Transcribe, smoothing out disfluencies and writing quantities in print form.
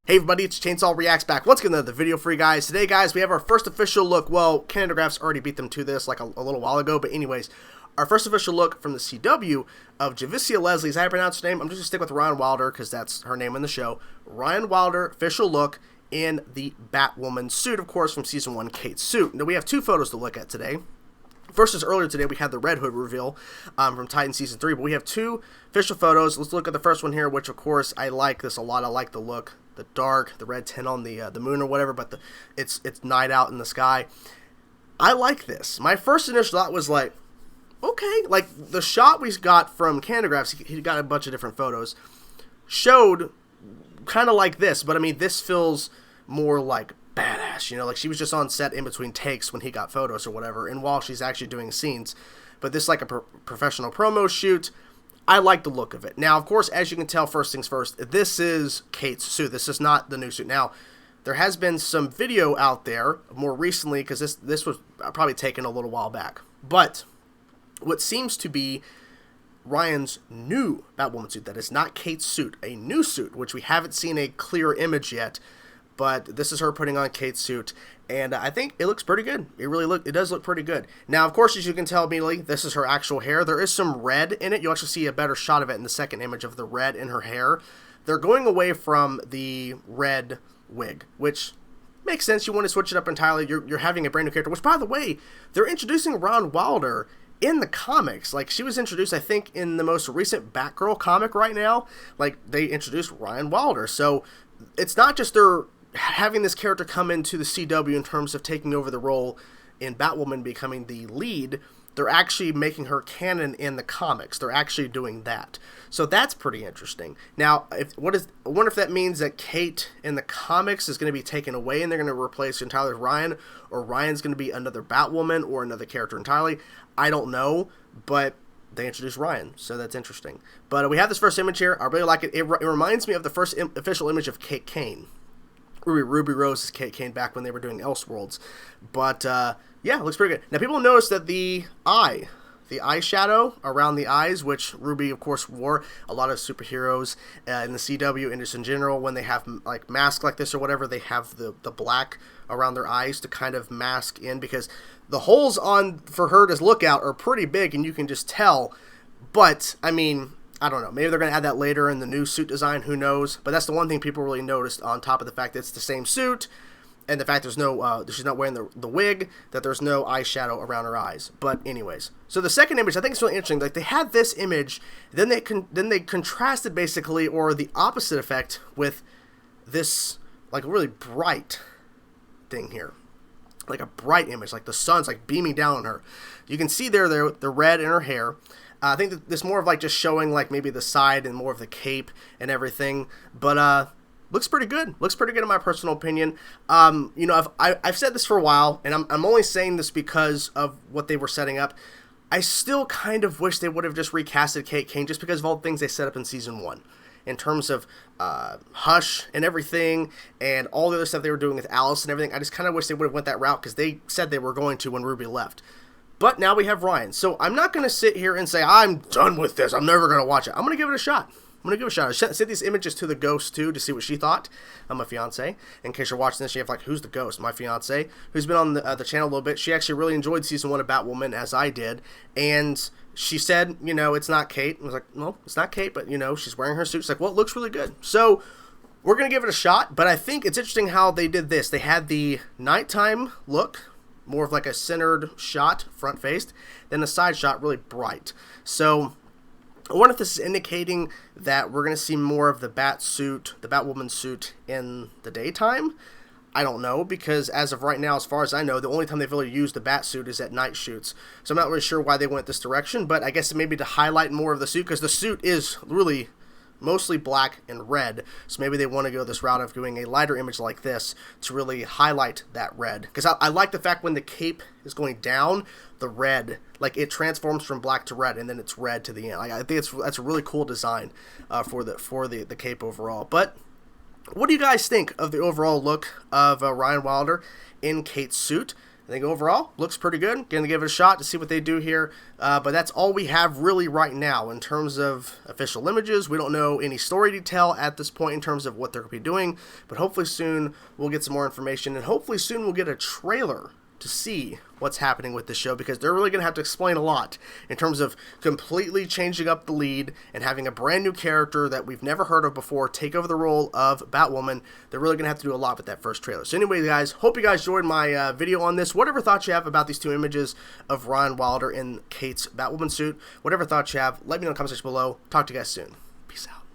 Hey everybody, it's Chainsaw Reacts back once again another video for you guys. Today guys, we have our first official look. Well, Canadagraphs already beat them to this like a little while ago, but anyways, our first official look from the CW of Javicia Leslie. Is that how I pronounce her name? I'm just going to stick with Ryan Wilder because that's her name in the show. Ryan Wilder, official look in the Batwoman suit, of course, from Season 1, Kate's suit. Now we have two photos to look at today. First is earlier today, we had the Red Hood reveal from Titan Season 3, but we have two official photos. Let's look at the first one here, which, of course, I like this a lot. I like the look, the dark, the red tint on the moon or whatever, but it's night out in the sky. I like this. My first initial thought was like, okay, like the shot we got from Canadagraphs, he got a bunch of different photos, showed kind of like this, but I mean, this feels more like badass, you know, like she was just on set in between takes when he got photos or whatever, and while she's actually doing scenes. But this is like a professional promo shoot. I like the look of it. Now, of course, as you can tell, first things first, this is Kate's suit. This is not the new suit. Now, there has been some video out there more recently, because this was probably taken a little while back. But what seems to be Ryan's new Batwoman suit, that is not Kate's suit, a new suit, which we haven't seen a clear image yet. But this is her putting on Kate's suit, and I think it looks pretty good. It does look pretty good. Now, of course, as you can tell immediately, this is her actual hair. There is some red in it. You'll actually see a better shot of it in the second image of the red in her hair. They're going away from the red wig, which makes sense. You want to switch it up entirely. You're having a brand new character, which, by the way, they're introducing Ron Wilder in the comics. Like, she was introduced, I think, in the most recent Batgirl comic right now. Like, they introduced Ryan Wilder. So it's not just they're having this character come into the CW in terms of taking over the role in Batwoman, becoming the lead. They're actually making her canon in the comics. They're actually doing that. So that's pretty interesting. Now, I wonder if that means that Kate in the comics is going to be taken away and they're going to replace entirely with Ryan, or Ryan's going to be another Batwoman or another character entirely. I don't know, but they introduced Ryan, so that's interesting. But we have this first image here. I really like it. It reminds me of the first official image of Kate Kane. Ruby Rose's Kate Kane back when they were doing Elseworlds. But, yeah, it looks pretty good. Now, people notice that the eyeshadow around the eyes, which Ruby, of course, wore. A lot of superheroes in the CW and just in general, when they have, like, masks like this or whatever, they have the black around their eyes to kind of mask in, because the holes for her to look out are pretty big, and you can just tell. But, I mean, I don't know. Maybe they're going to add that later in the new suit design. Who knows? But that's the one thing people really noticed, on top of the fact that it's the same suit, and the fact there's no, she's not wearing the wig, that there's no eyeshadow around her eyes. But anyways, so the second image, I think it's really interesting. Like, they had this image, then they contrasted basically, or the opposite effect, with this like really bright thing here. Like a bright image, like the sun's like beaming down on her. You can see there the red in her hair. I think that this more of like just showing like maybe the side and more of the cape and everything, but looks pretty good. Looks pretty good in my personal opinion. You know, I've said this for a while, and I'm only saying this because of what they were setting up. I still kind of wish they would have just recasted Kate Kane, just because of all the things they set up in Season 1. In terms of Hush and everything, and all the other stuff they were doing with Alice and everything. I just kind of wish they would have went that route, because they said they were going to when Ruby left. But now we have Ryan. So I'm not going to sit here and say, I'm done with this, I'm never going to watch it. I'm going to give it a shot. I sent these images to the Ghost, too, to see what she thought. My fiance. In case you're watching this, you have like, who's the Ghost? My fiance, who's been on the channel a little bit. She actually really enjoyed Season 1 of Batwoman, as I did. And she said, you know, it's not Kate. I was like, no, it's not Kate, but, you know, she's wearing her suit. She's like, well, it looks really good. So we're going to give it a shot. But I think it's interesting how they did this. They had the nighttime look, more of like a centered shot, front-faced, then the side shot really bright. So I wonder if this is indicating that we're going to see more of the Batwoman suit in the daytime. I don't know, because as of right now, as far as I know, the only time they've really used the bat suit is at night shoots. So I'm not really sure why they went this direction, but I guess maybe to highlight more of the suit, because the suit is really mostly black and red, so maybe they want to go this route of doing a lighter image like this to really highlight that red. Because I like the fact when the cape is going down, the red, like, it transforms from black to red, and then it's red to the end. Like, I think that's a really cool design for the cape overall. But what do you guys think of the overall look of Ryan Wilder in Kate's suit? I think overall looks pretty good. Going to give it a shot to see what they do here. But that's all we have really right now in terms of official images. We don't know any story detail at this point in terms of what they're going to be doing. But hopefully soon we'll get some more information. And hopefully soon we'll get a trailer to see what's happening with this show, because they're really going to have to explain a lot in terms of completely changing up the lead and having a brand new character that we've never heard of before take over the role of Batwoman. They're really going to have to do a lot with that first trailer. So anyway, guys, hope you guys enjoyed my video on this. Whatever thoughts you have about these two images of Ryan Wilder in Kate's Batwoman suit, whatever thoughts you have, let me know in the comment section below. Talk to you guys soon. Peace out.